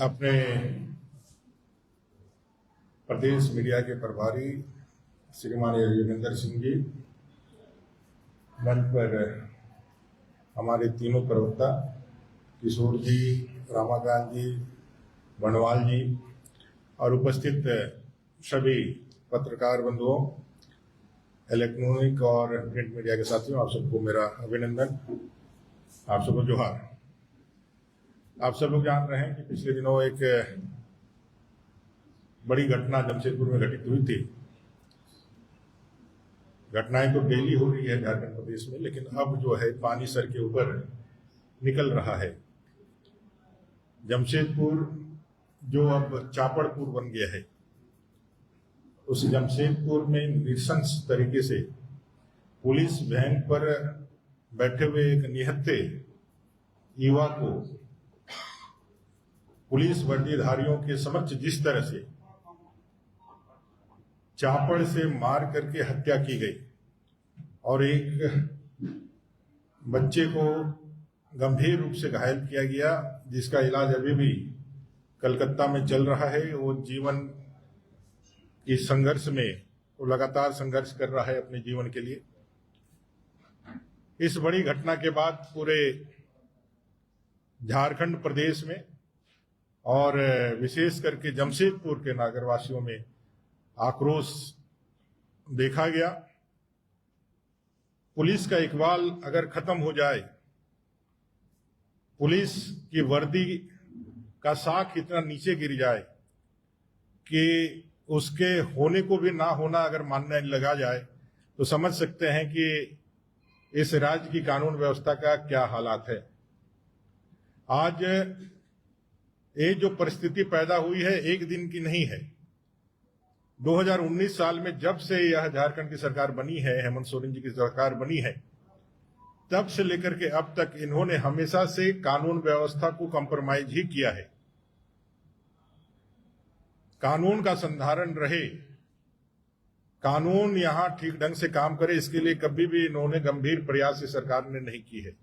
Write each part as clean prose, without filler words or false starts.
अपने प्रदेश मीडिया के प्रभारी श्रीमान योगेंद्र सिंह जी, मंच पर हमारे तीनों प्रवक्ता किशोर जी, रामाकांत जी, बनवाल जी और उपस्थित सभी पत्रकार बंधुओं, इलेक्ट्रॉनिक और प्रिंट मीडिया के साथियों, आप सबको मेरा अभिनंदन, आप सबको जोहार। आप सब लोग जान रहे हैं कि पिछले दिनों एक बड़ी घटना जमशेदपुर में घटित हुई थी। घटनाएं तो डेली हो रही है झारखंड प्रदेश में, लेकिन अब जो है पानी सर के ऊपर निकल रहा है। जमशेदपुर जो अब चापड़पुर बन गया है, उस जमशेदपुर में नृशंस तरीके से पुलिस वैन पर बैठे हुए एक निहत्थे युवा को पुलिस वर्दीधारियों के समक्ष जिस तरह से चापड़ से मार करके हत्या की गई और एक बच्चे को गंभीर रूप से घायल किया गया, जिसका इलाज अभी भी कलकत्ता में चल रहा है। वो जीवन की संघर्ष में वो लगातार संघर्ष कर रहा है अपने जीवन के लिए। इस बड़ी घटना के बाद पूरे झारखंड प्रदेश में और विशेष करके जमशेदपुर के नागरवासियों में आक्रोश देखा गया। पुलिस का इकबाल अगर खत्म हो जाए, पुलिस की वर्दी का साख इतना नीचे गिर जाए कि उसके होने को भी ना होना अगर मानने लगा जाए, तो समझ सकते हैं कि इस राज्य की कानून व्यवस्था का क्या हालात है। आज ये जो परिस्थिति पैदा हुई है एक दिन की नहीं है। 2019 साल में जब से यह झारखंड की सरकार बनी है, हेमंत सोरेन जी की सरकार बनी है, तब से लेकर के अब तक इन्होंने हमेशा से कानून व्यवस्था को कंप्रोमाइज ही किया है। कानून का संधारण रहे, कानून यहां ठीक ढंग से काम करे, इसके लिए कभी भी इन्होंने गंभीर प्रयास इस सरकार ने नहीं की है।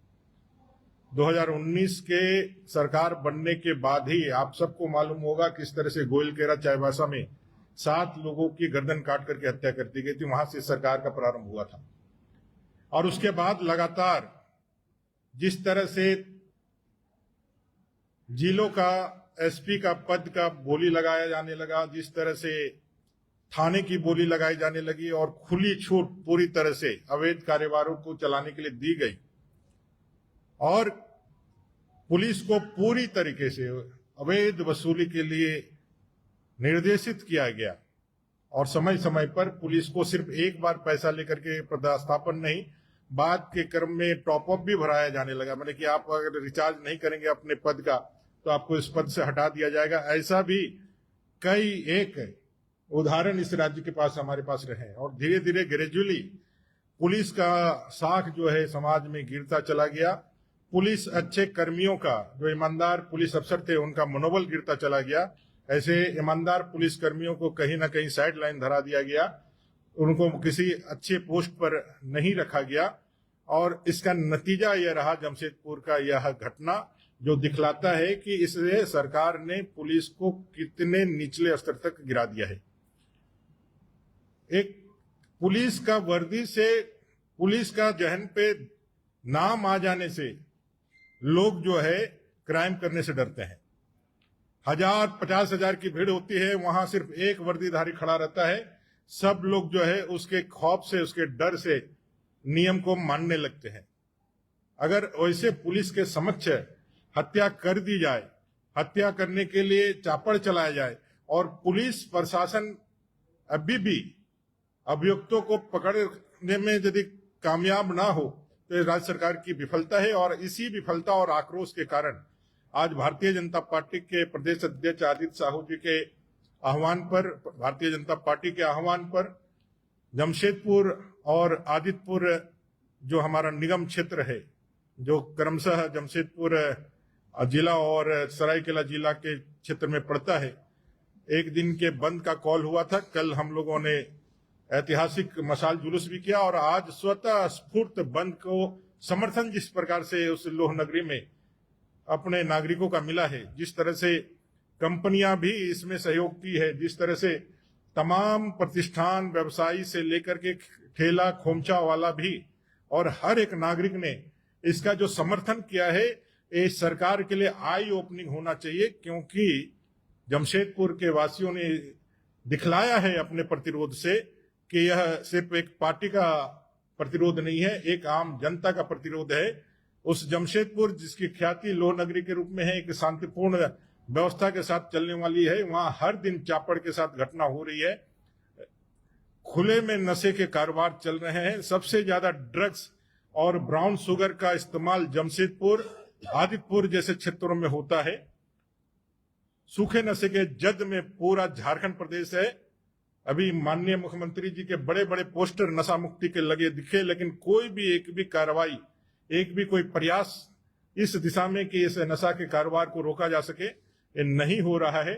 2019 के सरकार बनने के बाद ही आप सबको मालूम होगा किस तरह से गोइलकेरा चाईबासा में 7 लोगों की गर्दन काट करके हत्या कर दी गई थी। वहां से सरकार का प्रारंभ हुआ था और उसके बाद लगातार जिस तरह से जिलों का एसपी का पद का बोली लगाया जाने लगा, जिस तरह से थाने की बोली लगाई जाने लगी और खुली छूट पूरी तरह से अवैध कारोबारों को चलाने के लिए दी गई और पुलिस को पूरी तरीके से अवैध वसूली के लिए निर्देशित किया गया और समय समय पर पुलिस को सिर्फ एक बार पैसा लेकर के पदस्थापन नहीं, बाद के क्रम में टॉप अप भी भराया जाने लगा। मतलब कि आप अगर रिचार्ज नहीं करेंगे अपने पद का तो आपको इस पद से हटा दिया जाएगा। ऐसा भी कई एक उदाहरण इस राज्य के पास हमारे पास रहे हैं और धीरे धीरे ग्रेजुअली पुलिस का साख जो है समाज में गिरता चला गया। पुलिस अच्छे कर्मियों का, जो ईमानदार पुलिस अफसर थे, उनका मनोबल गिरता चला गया। ऐसे ईमानदार पुलिस कर्मियों को कहीं ना कहीं साइड लाइन धरा दिया गया, उनको किसी अच्छे पोस्ट पर नहीं रखा गया और इसका नतीजा यह रहा जमशेदपुर का यह घटना, जो दिखलाता है कि इसलिए सरकार ने पुलिस को कितने निचले स्तर तक गिरा दिया है। एक पुलिस का वर्दी से, पुलिस का जहन पे नाम आ जाने से लोग जो है क्राइम करने से डरते हैं। 1000-50,000 की भीड़ होती है, वहां सिर्फ एक वर्दीधारी खड़ा रहता है, सब लोग जो है उसके खौफ से, उसके डर से नियम को मानने लगते हैं। अगर वैसे पुलिस के समक्ष हत्या कर दी जाए, हत्या करने के लिए चापड़ चलाया जाए और पुलिस प्रशासन अभी भी अभियुक्तों को पकड़ने में यदि कामयाब ना हो तो राज्य सरकार की विफलता है। और इसी विफलता और आक्रोश के कारण आज भारतीय जनता पार्टी के प्रदेश अध्यक्ष आदित्य साहू जी के आह्वान पर, भारतीय जनता पार्टी के आह्वान पर जमशेदपुर और आदित्यपुर जो हमारा निगम क्षेत्र है, जो क्रमशः जमशेदपुर जिला और सरायकेला जिला के क्षेत्र में पड़ता है, एक दिन के बंद का कॉल हुआ था। कल हम लोगों ने ऐतिहासिक मशाल जुलूस भी किया और आज स्वतः स्फूर्त बंद को समर्थन जिस प्रकार से उस लोह नगरी में अपने नागरिकों का मिला है, जिस तरह से कंपनियां भी इसमें सहयोग की है। जिस तरह से तमाम प्रतिष्ठान, व्यवसायी से लेकर के ठेला खोमचा वाला भी और हर एक नागरिक ने इसका जो समर्थन किया है, ये सरकार के लिए आई ओपनिंग होना चाहिए, क्योंकि जमशेदपुर के वासियों ने दिखलाया है अपने प्रतिरोध से कि यह सिर्फ एक पार्टी का प्रतिरोध नहीं है, एक आम जनता का प्रतिरोध है। उस जमशेदपुर जिसकी ख्याति लोह नगरी के रूप में है, एक शांतिपूर्ण व्यवस्था के साथ चलने वाली है, वहां हर दिन चापड़ के साथ घटना हो रही है। खुले में नशे के कारोबार चल रहे हैं। सबसे ज्यादा ड्रग्स और ब्राउन शुगर का इस्तेमाल जमशेदपुर, आदितपुर जैसे क्षेत्रों में होता है। सूखे नशे के जद में पूरा झारखंड प्रदेश है। अभी माननीय मुख्यमंत्री जी के बड़े बड़े पोस्टर नशा मुक्ति के लगे दिखे, लेकिन कोई भी एक भी कार्रवाई, एक भी कोई प्रयास इस दिशा में कि इस नशा के कारोबार को रोका जा सके, ये नहीं हो रहा है।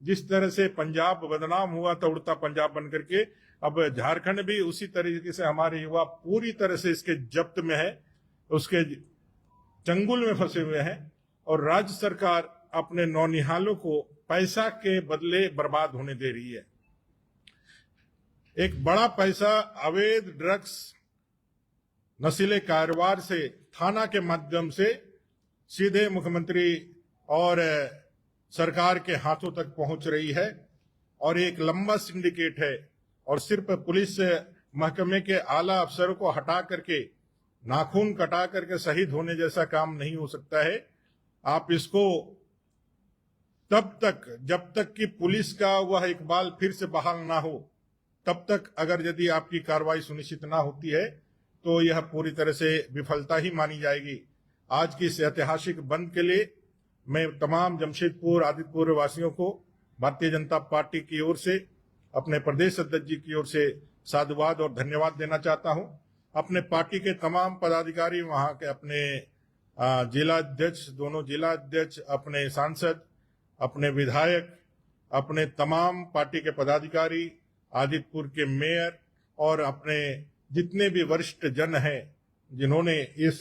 जिस तरह से पंजाब बदनाम हुआ था उड़ता पंजाब बन करके, अब झारखंड भी उसी तरीके से हमारे युवा पूरी तरह से इसके जब्त में है, उसके चंगुल में फंसे हुए हैं। और राज्य सरकार अपने नौनिहालों को पैसा के बदले बर्बाद होने दे रही है। एक बड़ा पैसा अवैध ड्रग्स, नशीले कारोबार से थाना के माध्यम से सीधे मुख्यमंत्री और सरकार के हाथों तक पहुंच रही है, और एक लंबा सिंडिकेट है। और सिर्फ पुलिस महकमे के आला अफसरों को हटा करके, नाखून कटा करके शहीद होने जैसा काम नहीं हो सकता है। आप इसको तब तक, जब तक कि पुलिस का वह इकबाल फिर से बहाल ना हो, तब तक अगर यदि आपकी कार्रवाई सुनिश्चित ना होती है तो यह पूरी तरह से विफलता ही मानी जाएगी। आज की इस ऐतिहासिक बंद के लिए मैं तमाम जमशेदपुर, आदितपुर वासियों को भारतीय जनता पार्टी की ओर से, अपने प्रदेश अध्यक्ष जी की ओर से साधुवाद और धन्यवाद देना चाहता हूं। अपने पार्टी के तमाम पदाधिकारी, वहां के अपने जिला अध्यक्ष, दोनों जिला अध्यक्ष, अपने सांसद, अपने विधायक, अपने तमाम पार्टी के पदाधिकारी, आदितपुर के मेयर और अपने जितने भी वरिष्ठ जन हैं जिन्होंने इस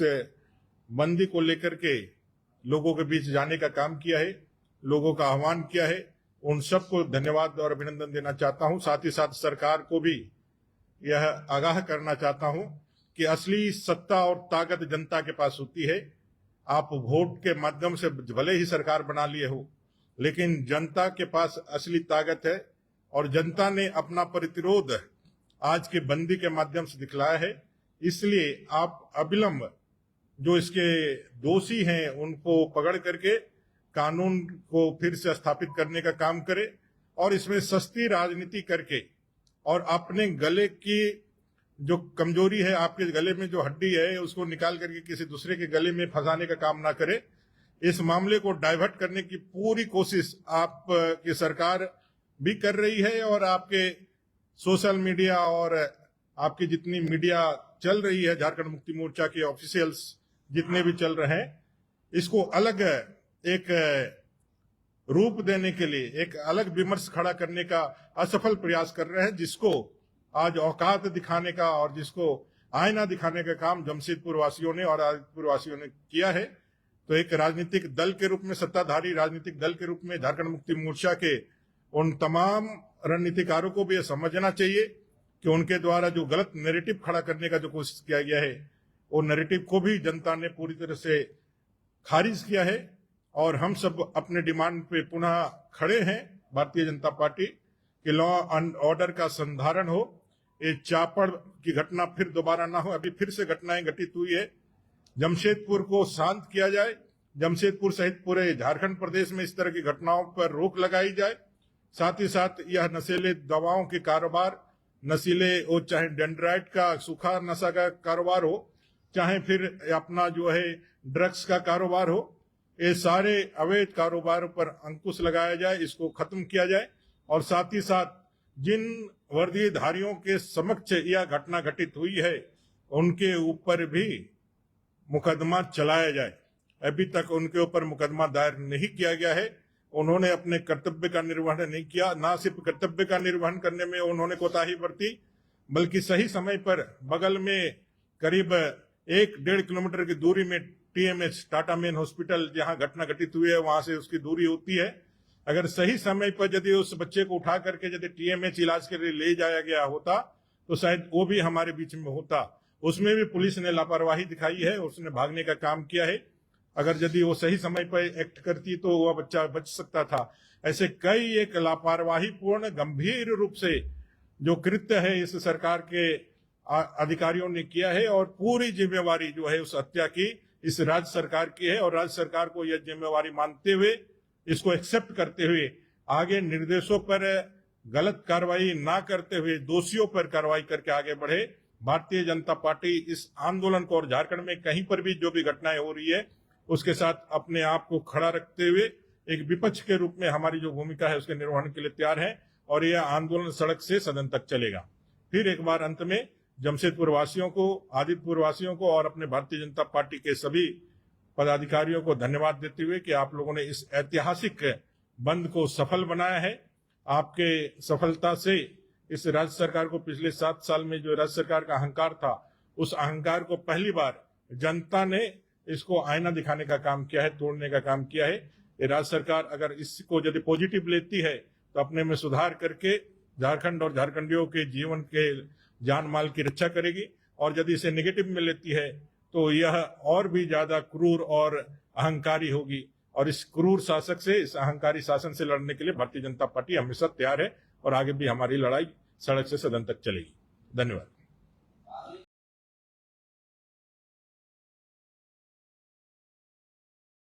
बंदी को लेकर के लोगों के बीच जाने का काम किया है, लोगों का आह्वान किया है, उन सबको धन्यवाद और अभिनंदन देना चाहता हूं। साथ ही साथ सरकार को भी यह आगाह करना चाहता हूं कि असली सत्ता और ताकत जनता के पास होती है। आप वोट के माध्यम से भले ही सरकार बना लिए हो, लेकिन जनता के पास असली ताकत है, और जनता ने अपना प्रतिरोध आज के बंदी के माध्यम से दिखलाया है। इसलिए आप अविलंब जो इसके दोषी हैं उनको पकड़ करके कानून को फिर से स्थापित करने का काम करें, और इसमें सस्ती राजनीति करके और अपने गले की जो कमजोरी है, आपके गले में जो हड्डी है, उसको निकाल करके किसी दूसरे के गले में फंसाने का काम ना करे। इस मामले को डाइवर्ट करने की पूरी कोशिश आपकी सरकार भी कर रही है, और आपके सोशल मीडिया और आपकी जितनी मीडिया चल रही है, झारखंड मुक्ति मोर्चा के ऑफिशियल्स जितने भी चल रहे हैं, इसको अलग एक रूप देने के लिए, एक अलग विमर्श खड़ा करने का असफल प्रयास कर रहे हैं, जिसको आज औकात दिखाने का और जिसको आईना दिखाने का काम जमशेदपुर वासियों ने और आदितपुर वासियों ने किया है। तो एक राजनीतिक दल के रूप में, सत्ताधारी राजनीतिक दल के रूप में झारखंड मुक्ति मोर्चा के उन तमाम रणनीतिकारों को भी यह समझना चाहिए कि उनके द्वारा जो गलत नैरेटिव खड़ा करने का जो कोशिश किया गया है, वो नैरेटिव को भी जनता ने पूरी तरह से खारिज किया है। और हम सब अपने डिमांड पे पुनः खड़े हैं, भारतीय जनता पार्टी, कि लॉ एंड ऑर्डर का संधारण हो, ये चापड़ की घटना फिर दोबारा ना हो। अभी फिर से घटनाएं घटित हुई है, जमशेदपुर को शांत किया जाए, जमशेदपुर सहित पूरे झारखंड प्रदेश में इस तरह की घटनाओं पर रोक लगाई जाए। साथ ही साथ यह नशीले दवाओं के कारोबार, नशीले, वो चाहे डेंड्राइट का सूखा नशा का कारोबार हो, चाहे फिर अपना जो है ड्रग्स का कारोबार हो, ये सारे अवैध कारोबारों पर अंकुश लगाया जाए, इसको खत्म किया जाए। और साथ ही साथ जिन वर्दीधारियों के समक्ष यह घटना घटित हुई है, उनके ऊपर भी मुकदमा चलाया जाए। अभी तक उनके ऊपर मुकदमा दायर नहीं किया गया है। उन्होंने अपने कर्तव्य का निर्वहन नहीं किया। ना सिर्फ कर्तव्य का निर्वहन करने में उन्होंने कोताही बरती, बल्कि सही समय पर बगल में करीब 1-1.5 किलोमीटर की दूरी में TMH, टाटा मेन हॉस्पिटल, जहां घटना घटित हुई है, वहां से उसकी दूरी होती है, अगर सही समय पर यदि उस बच्चे को उठा करके यदि टीएमएच इलाज के लिए ले जाया गया होता तो शायद वो भी हमारे बीच में होता। उसमें भी पुलिस ने लापरवाही दिखाई है, उसने भागने का काम किया है। अगर यदि वो सही समय पर एक्ट करती तो वह बच्चा बच सकता था। ऐसे कई एक लापरवाही पूर्ण गंभीर रूप से जो कृत्य है इस सरकार के अधिकारियों ने किया है, और पूरी जिम्मेवारी जो है उस हत्या की इस राज्य सरकार की है। और राज्य सरकार को यह जिम्मेवारी मानते हुए, इसको एक्सेप्ट करते हुए, आगे निर्देशों पर गलत कार्रवाई ना करते हुए दोषियों पर कार्रवाई करके आगे बढ़े। भारतीय जनता पार्टी इस आंदोलन को और झारखंड में कहीं पर भी जो भी घटनाएं हो रही है उसके साथ अपने आप को खड़ा रखते हुए एक विपक्ष के रूप में हमारी जो भूमिका है उसके निर्वहन के लिए तैयार है। और यह आंदोलन सड़क से सदन तक चलेगा। फिर एक बार अंत में जमशेदपुर वासियों को, आदित्यपुर वासियों को और अपने भारतीय जनता पार्टी के सभी पदाधिकारियों को धन्यवाद देते हुए कि आप लोगों ने इस ऐतिहासिक बंद को सफल बनाया है। आपके सफलता से इस राज्य सरकार को पिछले 7 साल में जो राज्य सरकार का अहंकार था, उस अहंकार को पहली बार जनता ने इसको आईना दिखाने का काम किया है, तोड़ने का काम किया है। ये राज्य सरकार अगर इसको यदि पॉजिटिव लेती है तो अपने में सुधार करके झारखंड और झारखंडियों के जीवन के जान माल की रक्षा करेगी, और यदि इसे नेगेटिव में लेती है तो यह और भी ज्यादा क्रूर और अहंकारी होगी। और इस क्रूर शासक से, इस अहंकारी शासन से लड़ने के लिए भारतीय जनता पार्टी हमेशा तैयार है, और आगे भी हमारी लड़ाई सड़क से सदन तक चलेगी। धन्यवाद।